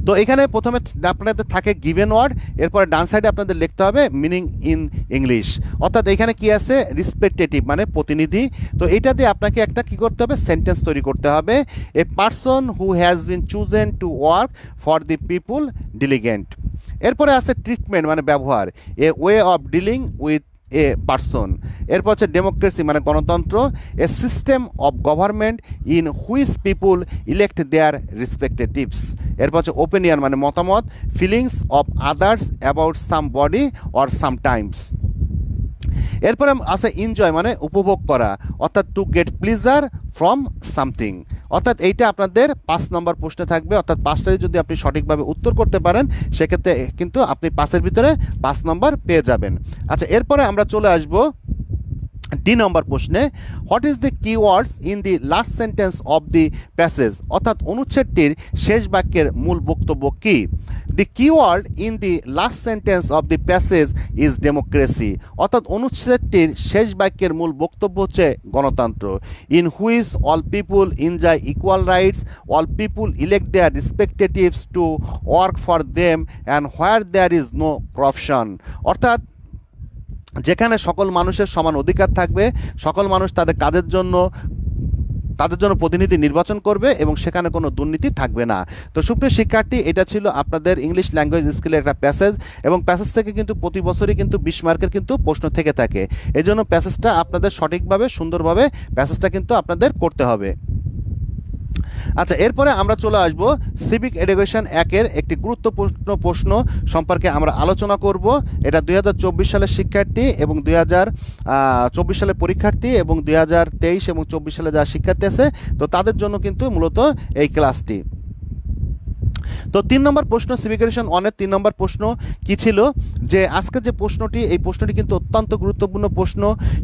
তো এখানে প্রথমে আপনাদের থাকে গিভেন ওয়ার্ড, এরপরে ডান সাইডে আপনাদের লিখতে হবে মিনিং ইন ইংলিশ। অর্থাৎ এখানে কি আছে? রিসপেক্টেটিভ মানে প্রতিনিধি। তো এটা দিয়ে আপনাকে একটা কি করতে হবে? সেন্টেন্স তৈরি করতে হবে। A person who has been chosen to work for the people diligent. এরপরে আছে ট্রিটমেন্ট মানে ব্যবহার, a way of dealing with a person. এরপর হচ্ছে ডেমোক্রেসি মানে গণতন্ত্র, a system of government in which people elect their রিসপেক্টেটিভস। এরপর হচ্ছে ওপিনিয়ন মানে মতামত, feelings of others about somebody or sometimes. এরপরে আছে এনজয় মানে উপভোগ করা, অর্থাৎ to get pleasure from something. অর্থাৎ এইটা আপনাদের 5 নম্বর প্রশ্নে থাকবে। অর্থাৎ 5টাই যদি আপনি সঠিকভাবে উত্তর করতে পারেন সেক্ষেত্রে কিন্তু আপনি 5-এর ভিতরে 5 নম্বর পেয়ে যাবেন। আচ্ছা, এরপরে আমরা চলে আসব ডি নম্বর প্রশ্নে। What is the keywords in the last sentence of the passage? অর্থাৎ অনুচ্ছেদটির শেষ বাক্যের মূল বক্তব্য কি? The keyword in the last sentence of the passage is democracy. অর্থাৎ অনুচ্ছেদটির শেষ বাক্যের মূল বক্তব্য হচ্ছে গণতন্ত্র। In which all people enjoy equal rights, all people elect their রিসপেক্টেটিভস to work for them and where there is no corruption. অর্থাৎ যেখানে সকল মানুষের সমান অধিকার থাকবে, সকল মানুষ তাদের কাজের জন্য প্রতিনিধি নির্বাচন করবে এবং সেখানে কোনো দুর্নীতি থাকবে না। তো সুপ্রিয় শিক্ষার্থী, এটা ছিল আপনাদের ইংলিশ ল্যাঙ্গুয়েজ স্কিলের একটা প্যাসেজ, এবং প্যাসেজ থেকে কিন্তু প্রতি বছরই কিন্তু 20 মার্কের কিন্তু প্রশ্ন থেকে থাকে। এই জন্য প্যাসেজটা আপনাদের সঠিকভাবে সুন্দরভাবে প্যাসেজটা কিন্তু আপনাদের করতে হবে। আচ্ছা, এরপরে আমরা চলে আসব সিভিক এডুকেশন 1-এর একটি গুরুত্বপূর্ণ প্রশ্ন সম্পর্কে আমরা আলোচনা করব। এটা 2024 সালের শিক্ষার্থী এবং 2024 সালের পরীক্ষার্থী এবং 2023 এবং 24 সালে যারা শিক্ষার্থী আছে, তো তাদের জন্য কিন্তু মূলত এই ক্লাসটি। তো 3 নম্বর প্রশ্ন, সিভিক এডুকেশন 1-এর 3 নম্বর প্রশ্ন কি ছিল? যে আজকে যে প্রশ্নটি, এই প্রশ্নটি কিন্তু অত্যন্ত গুরুত্বপূর্ণ প্রশ্ন।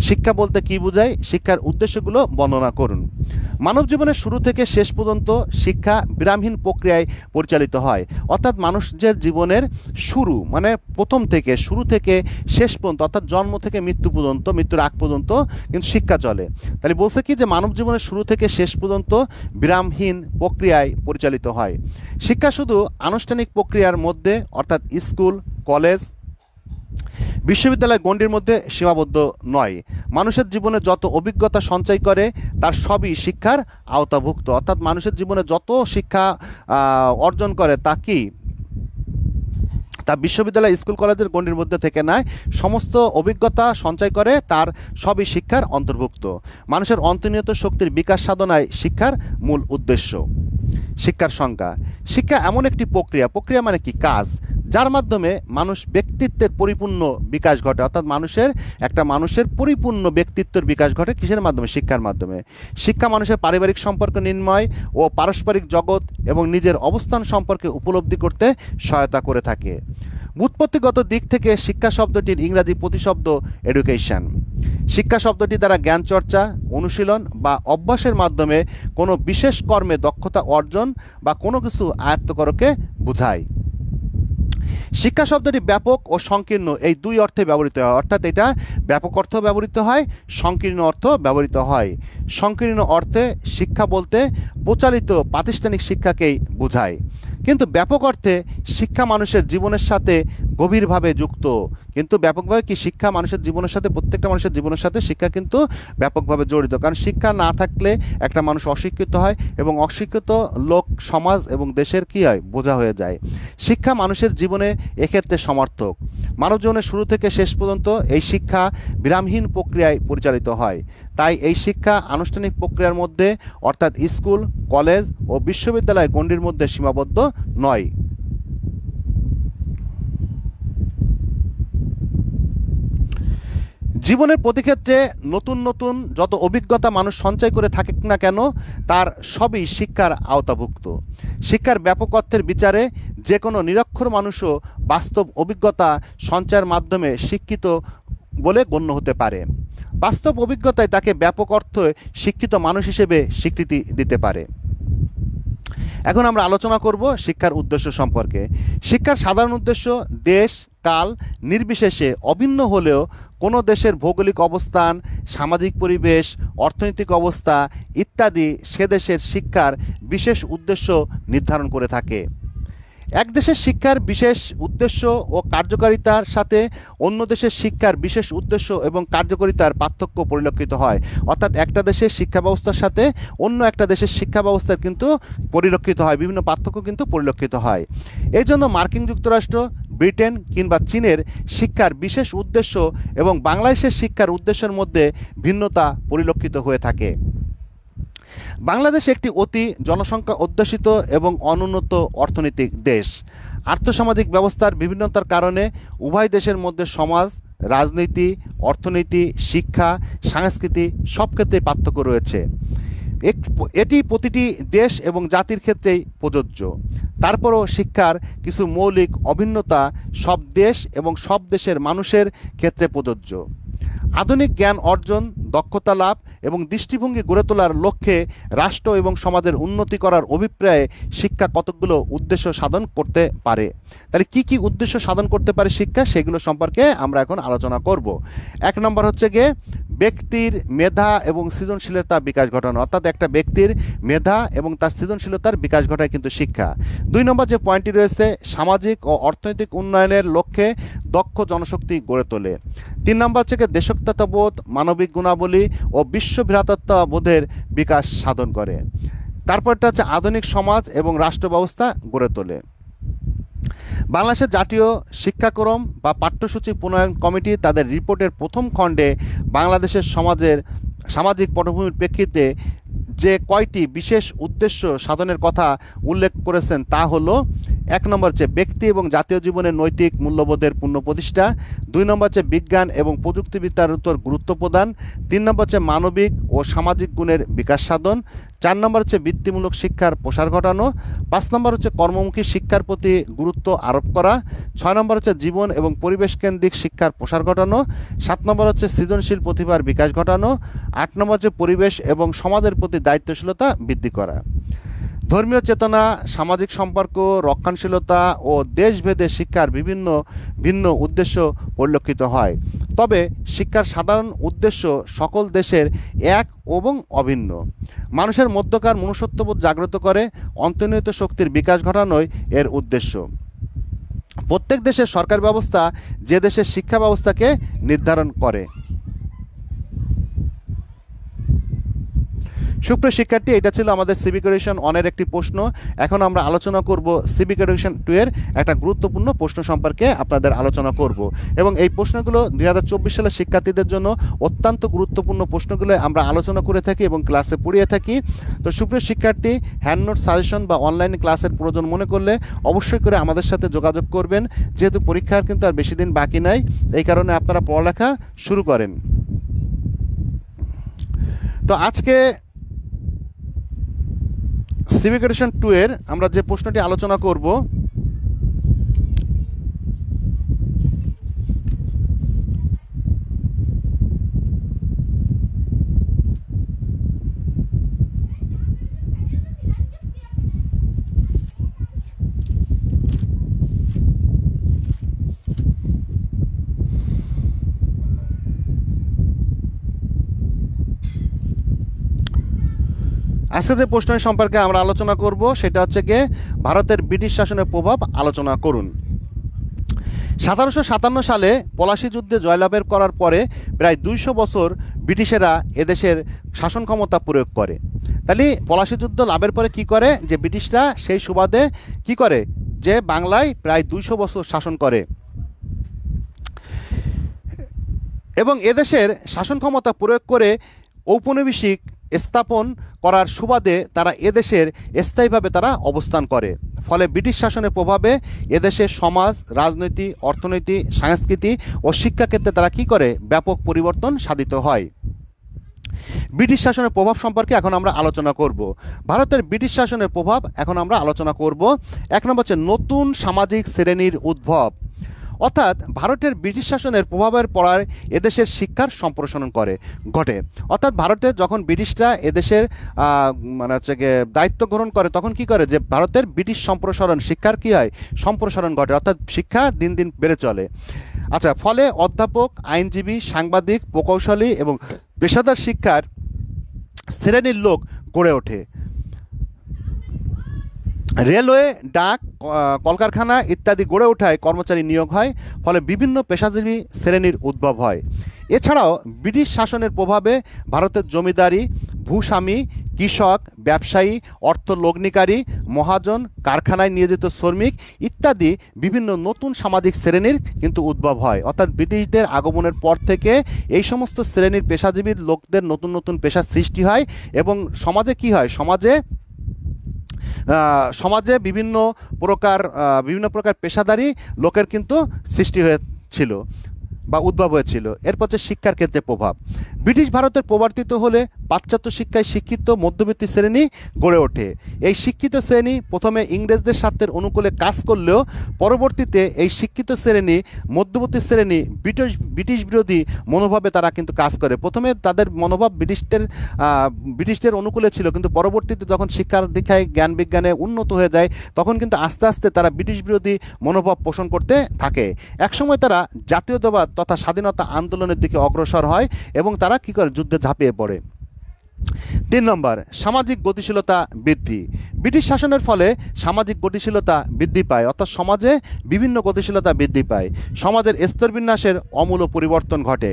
শিক্ষা বলতে কি বোঝায়? শিক্ষার উদ্দেশ্যগুলো বর্ণনা করুন। মানব জীবনের শুরু থেকে শেষ পর্যন্ত শিক্ষা বিরামহীন প্রক্রিয়ায় পরিচালিত হয়। অর্থাৎ মানুষের জীবনের শুরু মানে প্রথম থেকে শুরু থেকে শেষ পর্যন্ত, অর্থাৎ জন্ম থেকে মৃত্যু পর্যন্ত, মৃত্যুর আগ পর্যন্ত কিন্তু শিক্ষা চলে। তাহলে বলছে কি যে মানব জীবনের শুরু থেকে শেষ পর্যন্ত বিরামহীন প্রক্রিয়ায় পরিচালিত হয়। শিক্ষা শুধু আনুষ্ঠানিক প্রক্রিয়ার মধ্যে, অর্থাৎ স্কুল, কলেজ, বিশ্ববিদ্যালয় গণ্ডির মধ্যে সীমাবদ্ধ নয়। মানুষের জীবনে যত অভিজ্ঞতা সঞ্চয় করে তার সবই শিক্ষার আওতাভুক্ত। অর্থাৎ মানুষের জীবনে যত শিক্ষা অর্জন করে তা কি তা বিশ্ববিদ্যালয়, স্কুল, কলেজের গণ্ডির মধ্যে থেকে নয়, সমস্ত অভিজ্ঞতা সঞ্চয় করে তার সবই শিক্ষার অন্তর্ভুক্ত। মানুষের অন্তর্নিহিত শক্তির বিকাশ সাধনায় শিক্ষার মূল উদ্দেশ্য। শিক্ষার সংজ্ঞা: শিক্ষা এমন একটি প্রক্রিয়া মানে কি? কাজ, যার মাধ্যমে মানুষ ব্যক্তিত্বের পরিপূর্ণ বিকাশ ঘটে। অর্থাৎ মানুষের পরিপূর্ণ ব্যক্তিত্বের বিকাশ ঘটে কিসের মাধ্যমে? শিক্ষার মাধ্যমে। শিক্ষা মানুষের পারিবারিক সম্পর্ক নির্ণয় ও পারস্পরিক জগৎ এবং নিজের অবস্থান সম্পর্কে উপলব্ধি করতে সহায়তা করে থাকে। ব্যুৎপত্তিগত দিক থেকে শিক্ষা শব্দটির ইংরাজি প্রতিশব্দ এডুকেশন। শিক্ষা শব্দটি দ্বারা জ্ঞান চর্চা, অনুশীলন বা অভ্যাসের মাধ্যমে কোনো বিশেষ কর্মে দক্ষতা অর্জন বা কোনো কিছু আয়ত্ত করাকে বোঝায়। শিক্ষা শব্দটি ব্যাপক ও সংকীর্ণ এই দুই অর্থে ব্যবহৃত হয়। অর্থাৎ এটা ব্যাপক অর্থ ব্যবহৃত হয়, সংকীর্ণ অর্থ ব্যবহৃত হয়। সংকীর্ণ অর্থে শিক্ষা বলতে প্রচলিত প্রাতিষ্ঠানিক শিক্ষাকেই বোঝায়, কিন্তু ব্যাপক অর্থে শিক্ষা মানুষের জীবনের সাথে গভীরভাবে যুক্ত। কিন্তু ব্যাপকভাবে কি? শিক্ষা মানুষের জীবনের সাথে, প্রত্যেকটা মানুষের জীবনের সাথে শিক্ষা কিন্তু ব্যাপকভাবে জড়িত। কারণ শিক্ষা না থাকলে একটা মানুষ অশিক্ষিত হয় এবং অশিক্ষিত লোক সমাজ এবং দেশের কি হয়? বোঝা হয়ে যায়। শিক্ষা মানুষের জীবনে এক্ষেত্রে সমর্থক। মানব জীবনের শুরু থেকে শেষ পর্যন্ত এই শিক্ষা বিরামহীন প্রক্রিয়ায় পরিচালিত হয়। তাই এই শিক্ষা আনুষ্ঠানিক প্রক্রিয়ার মধ্যে, অর্থাৎ স্কুল, কলেজ ও বিশ্ববিদ্যালয় গণ্ডির মধ্যে সীমাবদ্ধ নয়। জীবনের প্রতি ক্ষেত্রে নতুন নতুন যত অভিজ্ঞতা মানুষ সঞ্চয় করে থাকে না কেন, তার সবই শিক্ষার আওতাভুক্ত। শিক্ষার ব্যাপক অর্থের বিচারে যে কোনো নিরক্ষর মানুষও বাস্তব অভিজ্ঞতা সঞ্চয়ের মাধ্যমে শিক্ষিত বলে গণ্য হতে পারে। বাস্তব অভিজ্ঞতায় তাকে ব্যাপক অর্থে শিক্ষিত মানুষ হিসেবে স্বীকৃতি দিতে পারে। এখন আমরা আলোচনা করব শিক্ষার উদ্দেশ্য সম্পর্কে। শিক্ষার সাধারণ উদ্দেশ্য দেশ কাল নির্বিশেষে অভিন্ন হলেও কোনো দেশের ভৌগোলিক অবস্থান, সামাজিক পরিবেশ, অর্থনৈতিক অবস্থা ইত্যাদি সে দেশের শিক্ষার বিশেষ উদ্দেশ্য নির্ধারণ করে থাকে। এক দেশের শিক্ষার বিশেষ উদ্দেশ্য ও কার্যকারিতার সাথে অন্য দেশের শিক্ষার বিশেষ উদ্দেশ্য এবং কার্যকারিতার পার্থক্য পরিলক্ষিত হয়। অর্থাৎ একটা দেশের শিক্ষা ব্যবস্থার সাথে অন্য একটা দেশের শিক্ষা ব্যবস্থার কিন্তু পরিলক্ষিত হয়, বিভিন্ন পার্থক্য কিন্তু পরিলক্ষিত হয়। এই জন্য মার্কিন যুক্তরাষ্ট্র, ব্রিটেন কিংবা চীনের শিক্ষার বিশেষ উদ্দেশ্য এবং বাংলাদেশের শিক্ষার উদ্দেশ্যের মধ্যে ভিন্নতা পরিলক্ষিত হয়ে থাকে। বাংলাদেশ একটি অতি জনসংখ্যা অধ্যুষিত এবং অনুন্নত অর্থনৈতিক দেশ। আর্থসামাজিক ব্যবস্থার বিভিন্নতার কারণে উভয় দেশের মধ্যে সমাজ, রাজনীতি, অর্থনীতি, শিক্ষা, সংস্কৃতি সব ক্ষেত্রেই পার্থক্য রয়েছে। এটি প্রতিটি দেশ এবং জাতির ক্ষেত্রেই প্রযোজ্য। তারপরও শিক্ষার কিছু মৌলিক অভিন্নতা সব দেশ এবং সব দেশের মানুষের ক্ষেত্রে প্রযোজ্য। আধুনিক জ্ঞান অর্জন, দক্ষতা লাভ এবং দৃষ্টিভঙ্গি গড়ে তোলার লক্ষ্যে রাষ্ট্র এবং সমাজের উন্নতি করার অভিপ্রায়ে শিক্ষা কতকগুলো উদ্দেশ্য সাধন করতে পারে। তাহলে কি কি উদ্দেশ্য সাধন করতে পারে শিক্ষা, সেগুলো সম্পর্কে আমরা এখন আলোচনা করব। এক নম্বর হচ্ছে গিয়ে ব্যক্তির মেধা এবং সৃজনশীলতা বিকাশ ঘটানো, অর্থাৎ একটা ব্যক্তির মেধা এবং তার সৃজনশীলতার বিকাশ ঘটায় কিন্তু শিক্ষা। দুই নম্বর যে পয়েন্টটি রয়েছে, সামাজিক ও অর্থনৈতিক উন্নয়নের লক্ষ্যে দক্ষ জনশক্তি গড়ে তোলে। তিন নম্বর হচ্ছে দেশাত্মবোধ, মানবিক গুণাবলী ও বিশ্বভ্রাতৃত্ববোধের বিকাশ সাধন করে। তারপরটা হচ্ছে আধুনিক সমাজ এবং রাষ্ট্র ব্যবস্থা গড়ে তোলে। বাংলাদেশের জাতীয় শিক্ষাক্রম বা পাঠ্যসূচি প্রণয়ন কমিটি তাদের রিপোর্টের প্রথম খণ্ডে বাংলাদেশের সামাজিক পটভূমির প্রেক্ষিতে যে কয়টি বিশেষ উদ্দেশ্য সাধনের কথা উল্লেখ করেছেন তা হলো, এক নম্বর হচ্ছে ব্যক্তি এবং জাতীয় জীবনের নৈতিক মূল্যবোধের পুনঃপ্রতিষ্ঠা। দুই নম্বর হচ্ছে বিজ্ঞান এবং প্রযুক্তিবিদ্যার উপর গুরুত্ব প্রদান। তিন নম্বর হচ্ছে মানবিক ও সামাজিক গুণের বিকাশ সাধন। চার নম্বর হচ্ছে বৃত্তিমূলক শিক্ষার প্রসার ঘটানো। পাঁচ নম্বর হচ্ছে কর্মমুখী শিক্ষার প্রতি গুরুত্ব আরোপ করা। ছয় নম্বর হচ্ছে জীবন এবং পরিবেশ কেন্দ্রিক শিক্ষার প্রসার ঘটানো। সাত নম্বর হচ্ছে সৃজনশীল প্রতিভার বিকাশ ঘটানো। আট নম্বর হচ্ছে পরিবেশ এবং সমাজের প্রতি দায়িত্বশীলতা বৃদ্ধি করা। ধর্মীয় চেতনা, সামাজিক সম্পর্ক, রক্ষণশীলতা ও দেশভেদে শিক্ষার ভিন্ন উদ্দেশ্য পরিলক্ষিত হয়। তবে শিক্ষার সাধারণ উদ্দেশ্য সকল দেশের এক এবং অভিন্ন। মানুষের মধ্যকার মনুষ্যত্ববোধ জাগ্রত করে অন্তর্নিহিত শক্তির বিকাশ ঘটানোই এর উদ্দেশ্য। প্রত্যেক দেশের সরকার ব্যবস্থা যে দেশের শিক্ষা ব্যবস্থাকে নির্ধারণ করে। সুপ্রিয় শিক্ষার্থী, এটা ছিল আমাদের সিভিক এডুকেশন 1-এর একটি প্রশ্ন। এখন আমরা আলোচনা করব সিভিক এডুকেশন 2-এর একটা গুরুত্বপূর্ণ প্রশ্ন সম্পর্কে আপনাদের আলোচনা করব, এবং এই প্রশ্নগুলো 2024 সালের শিক্ষার্থীদের জন্য অত্যন্ত গুরুত্বপূর্ণ প্রশ্নগুলো আমরা আলোচনা করে থাকি এবং ক্লাসে পড়িয়ে থাকি। তো সুপ্রিয় শিক্ষার্থী, হ্যান্ড নোট সাজেশন বা অনলাইন ক্লাসের প্রয়োজন মনে করলে অবশ্যই করে আমাদের সাথে যোগাযোগ করবেন, যেহেতু পরীক্ষার কিন্তু আর বেশি দিন বাকি নাই, এই কারণে আপনারা পড়ালেখা শুরু করেন। তো আজকে সিভিক এডুকেশন 2-এর আমরা যে প্রশ্নটি আলোচনা করব, আজকে যে প্রশ্ন সম্পর্কে আমরা আলোচনা করব সেটা হচ্ছে গিয়ে ভারতের ব্রিটিশ শাসনের প্রভাব আলোচনা করুন। 1757 সালে পলাশী যুদ্ধে জয়লাভের করার পরে প্রায় 200 বছর ব্রিটিশেরা এদেশের শাসন ক্ষমতা প্রয়োগ করে। তাহলে পলাশী যুদ্ধ লাভের পরে কি করে, যে ব্রিটিশরা সেই সুবাদে কি করে, যে বাংলায় প্রায় 200 বছর শাসন করে এবং এদেশের শাসন ক্ষমতা প্রয়োগ করে ঔপনিবেশিক স্থাপন করার সুবাদে তারা এদেশের স্থায়ীভাবে তারা অবস্থান করে। ফলে ব্রিটিশ শাসনের প্রভাবে এদেশের সমাজ, রাজনীতি, অর্থনীতি, সংস্কৃতি ও শিক্ষাক্ষেত্রে তারা কী করে ব্যাপক পরিবর্তন সাধিত হয়। ব্রিটিশ শাসনের প্রভাব সম্পর্কে এখন আমরা আলোচনা করব। ভারতের ব্রিটিশ শাসনের প্রভাব এখন আমরা আলোচনা করব। 1 নম্বর হচ্ছে নতুন সামাজিক শ্রেণীর উদ্ভব, অর্থাৎ ভারতের ব্রিটিশ শাসনের প্রভাবের পড়ায় এদেশের শিক্ষার সম্প্রসারণ ঘটে। অর্থাৎ ভারতে যখন ব্রিটিশরা এদেশের মানে হচ্ছে গিয়ে দায়িত্ব গ্রহণ করে তখন কি করে যে ভারতের ব্রিটিশ সম্প্রসারণ, শিক্ষার কি হয় সম্প্রসারণ ঘটে, অর্থাৎ শিক্ষা দিন দিন বেড়ে চলে। আচ্ছা, ফলে অধ্যাপক, আইনজীবী, সাংবাদিক, প্রকৌশলী এবং পেশাদার শিক্ষার শ্রেণীর লোক গড়ে ওঠে। রেলওয়ে, ডাক, কলকারখানা ইত্যাদি গড়ে ওঠায় কর্মচারী নিয়োগ হয়, ফলে বিভিন্ন পেশাজীবী শ্রেণীর উদ্ভব হয়। এছাড়াও ব্রিটিশ শাসনের প্রভাবে ভারতের জমিদারি, ভূস্বামী, কৃষক, ব্যবসায়ী, অর্থলগ্নিকারী, মহাজন, কারখানায় নিয়োজিত শ্রমিক ইত্যাদি বিভিন্ন নতুন সামাজিক শ্রেণীর কিন্তু উদ্ভব হয়। অর্থাৎ ব্রিটিশদের আগমনের পর থেকে এই সমস্ত শ্রেণীর পেশাজীবী লোকদের নতুন নতুন পেশার সৃষ্টি হয় এবং সমাজে কি হয়, সমাজে বিভিন্ন প্রকার পেশাদারী লোকের কিন্তু সৃষ্টি হয়েছিল বা উদ্ভব হয়েছিল। এরপর হচ্ছে শিক্ষার ক্ষেত্রে প্রভাব। ব্রিটিশ ভারতের প্রবর্তিত হলে পাশ্চাত্য শিক্ষায় শিক্ষিত মধ্যবিত্ত শ্রেণী গড়ে ওঠে। এই শিক্ষিত শ্রেণী প্রথমে ইংরেজদের স্বার্থের অনুকূলে কাজ করলেও পরবর্তীতে এই শিক্ষিত শ্রেণী মধ্যবর্তী শ্রেণী ব্রিটিশ বিরোধী মনোভাবে তারা কিন্তু কাজ করে। প্রথমে তাদের মনোভাব ব্রিটিশদের অনুকূলে ছিল, কিন্তু পরবর্তীতে যখন শিক্ষার দীক্ষায় জ্ঞান বিজ্ঞানে উন্নত হয়ে যায় তখন কিন্তু আস্তে আস্তে তারা ব্রিটিশ বিরোধী মনোভাব পোষণ করতে থাকে। একসময় তারা জাতীয়তাবাদ তথা স্বাধীনতা আন্দোলনের দিকে অগ্রসর হয় এবং তারা কি করে যুদ্ধে ঝাঁপিয়ে পড়ে। 3 নম্বর সামাজিক গতিশীলতা বৃদ্ধি। ব্রিটিশ শাসনের ফলে সামাজিক গতিশীলতা বৃদ্ধি পায়, অর্থাৎ সমাজে বিভিন্ন গতিশীলতা বৃদ্ধি পায়। সমাজের স্তরবিন্যাসের আমূল পরিবর্তন ঘটে।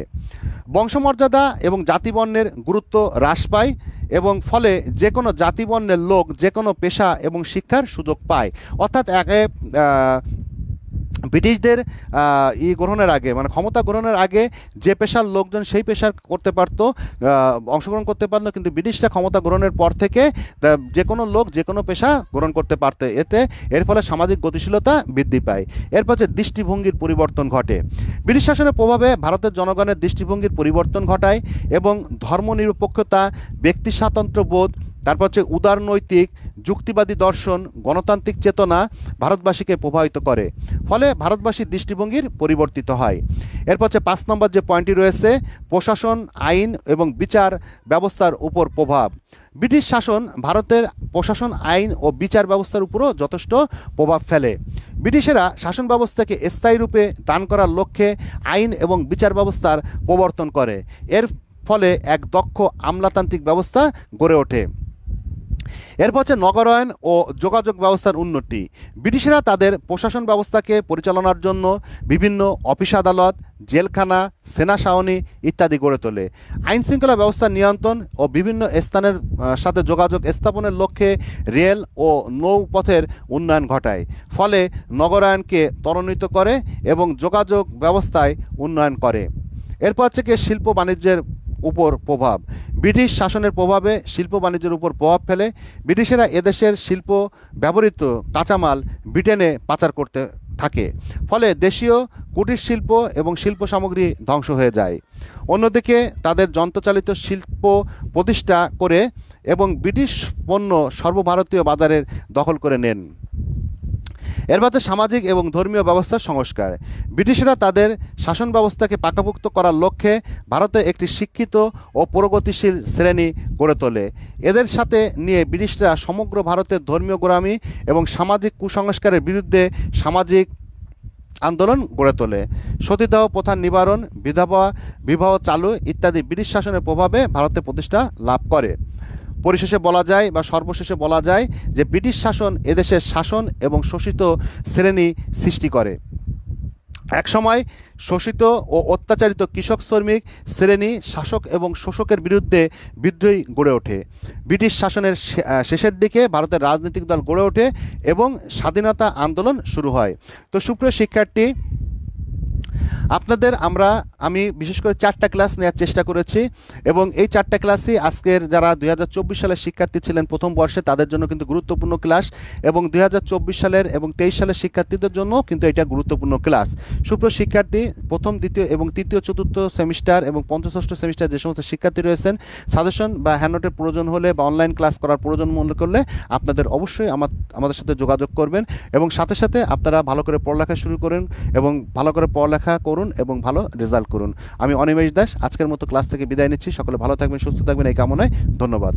বংশমর্যাদা এবং জাতিবর্ণের গুরুত্ব হ্রাস পায় এবং ফলে যে কোনো জাতিবর্ণের লোক যে কোনো পেশা এবং শিক্ষার সুযোগ পায়। অর্থাৎ ব্রিটিশদের গ্রহণের আগে মানে ক্ষমতা গ্রহণের আগে যে পেশার লোকজন সেই পেশার করতে পারতো, অংশগ্রহণ করতে পারতো, কিন্তু ব্রিটিশরা ক্ষমতা গ্রহণের পর থেকে যে কোনো লোক যে কোনো পেশা গ্রহণ করতে পারতো। এর ফলে সামাজিক গতিশীলতা বৃদ্ধি পায়। এরপর হচ্ছে দৃষ্টিভঙ্গির পরিবর্তন ঘটে। ব্রিটিশ শাসনের প্রভাবে ভারতের জনগণের দৃষ্টিভঙ্গির পরিবর্তন ঘটায় এবং ধর্মনিরপেক্ষতা, ব্যক্তি স্বাতন্ত্র্য বোধ, তারপর হচ্ছে উদারনৈতিক যুক্তিবাদী দর্শন, গণতান্ত্রিক চেতনা ভারতবাসীকে প্রভাবিত করে, ফলে ভারতবাসীর দৃষ্টিভঙ্গির পরিবর্তিত হয়। এরপর হচ্ছে 5 নম্বর যে পয়েন্টটি রয়েছে প্রশাসন, আইন এবং বিচার ব্যবস্থার উপর প্রভাব। ব্রিটিশ শাসন ভারতের প্রশাসন, আইন ও বিচার ব্যবস্থার উপরও যথেষ্ট প্রভাব ফেলে। ব্রিটিশেরা শাসন ব্যবস্থাকে স্থায়ী রূপে দান করার লক্ষ্যে আইন এবং বিচার ব্যবস্থার প্রবর্তন করে। এর ফলে এক দক্ষ আমলাতান্ত্রিক ব্যবস্থা গড়ে ওঠে। এরপর হচ্ছে নগরায়ন ও যোগাযোগ ব্যবস্থার উন্নতি। ব্রিটিশরা তাদের প্রশাসন ব্যবস্থাকে পরিচালনার জন্য বিভিন্ন অফিস আদালত, জেলখানা, সেনা ছাউনি ইত্যাদি গড়ে তোলে। আইন শৃঙ্খলা ব্যবস্থার নিয়ন্ত্রণ ও বিভিন্ন স্থানের সাথে যোগাযোগ স্থাপনের লক্ষ্যে রেল ও নৌপথের উন্নয়ন ঘটায়, ফলে নগরায়নকে ত্বরান্বিত করে এবং যোগাযোগ ব্যবস্থায় উন্নয়ন করে। এরপর হচ্ছে কি শিল্প বাণিজ্যের উপর প্রভাব। ব্রিটিশ শাসনের প্রভাবে শিল্প বাণিজ্যের উপর প্রভাব ফেলে। ব্রিটিশেরা এদেশের শিল্প ব্যবহৃত কাঁচামাল ব্রিটেনে পাচার করতে থাকে, ফলে দেশীয় কুটির শিল্প এবং শিল্প সামগ্রী ধ্বংস হয়ে যায়। অন্যদিকে তাদের যন্ত্রচালিত শিল্প প্রতিষ্ঠা করে এবং ব্রিটিশ পণ্য সর্বভারতীয় বাজারের দখল করে নেন। এর মধ্যে সামাজিক এবং ধর্মীয় ব্যবস্থার সংস্কার। ব্রিটিশরা তাদের শাসন ব্যবস্থাকে পাকাপোক্ত করার লক্ষ্যে ভারতে একটি শিক্ষিত ও প্রগতিশীল শ্রেণী গড়ে তোলে। এদের সাথে নিয়ে ব্রিটিশরা সমগ্র ভারতের ধর্মীয় গোঁড়ামি এবং সামাজিক কুসংস্কারের বিরুদ্ধে সামাজিক আন্দোলন গড়ে তোলে। সতীদাহ প্রথার নিবারণ, বিবাহ চালু ইত্যাদি ব্রিটিশ শাসনের প্রভাবে ভারতে প্রতিষ্ঠা লাভ করে। পরিশেষে বলা যায় বা সর্বশেষে বলা যায় যে ব্রিটিশ শাসন এদেশের শাসন এবং শোষিত শ্রেণী সৃষ্টি করে। একসময় শোষিত ও অত্যাচারিত কৃষক শ্রমিক শ্রেণী শাসক এবং শোষকের বিরুদ্ধে বিদ্রোহী গড়ে ওঠে। ব্রিটিশ শাসনের শেষের দিকে ভারতের রাজনৈতিক দল গড়ে ওঠে এবং স্বাধীনতা আন্দোলন শুরু হয়। তো সুপ্রিয় শিক্ষার্থী, আমি বিশেষ করে 4টা ক্লাস নেওয়ার চেষ্টা করেছি এবং এই 4টা ক্লাসই আজকের যারা 2024 সালের শিক্ষার্থী ছিলেন প্রথম বর্ষে তাদের জন্য কিন্তু গুরুত্বপূর্ণ ক্লাস এবং 2024 সালের এবং 23 সালের শিক্ষার্থীদের জন্য কিন্তু এটা গুরুত্বপূর্ণ ক্লাস। সুপ্রিয় শিক্ষার্থী, প্রথম, দ্বিতীয় এবং তৃতীয়, চতুর্থ সেমিস্টার এবং পঞ্চম, ষষ্ঠ সেমিস্টার যে সমস্ত শিক্ষার্থী রয়েছেন, সাজেশন বা হ্যান্ডনোটের প্রয়োজন হলে বা অনলাইন ক্লাস করার প্রয়োজন মনে করলে আপনাদের অবশ্যই আমাদের সাথে যোগাযোগ করবেন এবং সাথে সাথে আপনারা ভালো করে পড়ালেখা শুরু করুন এবং ভালো করে পড়ালেখা করুন এবং ভালো রেজাল্ট করুন। আমি অনিমেষ দাস আজকের মতো ক্লাস থেকে বিদায় নিচ্ছি। সকলে ভালো থাকবেন, সুস্থ থাকবেন এই কামনায়। ধন্যবাদ।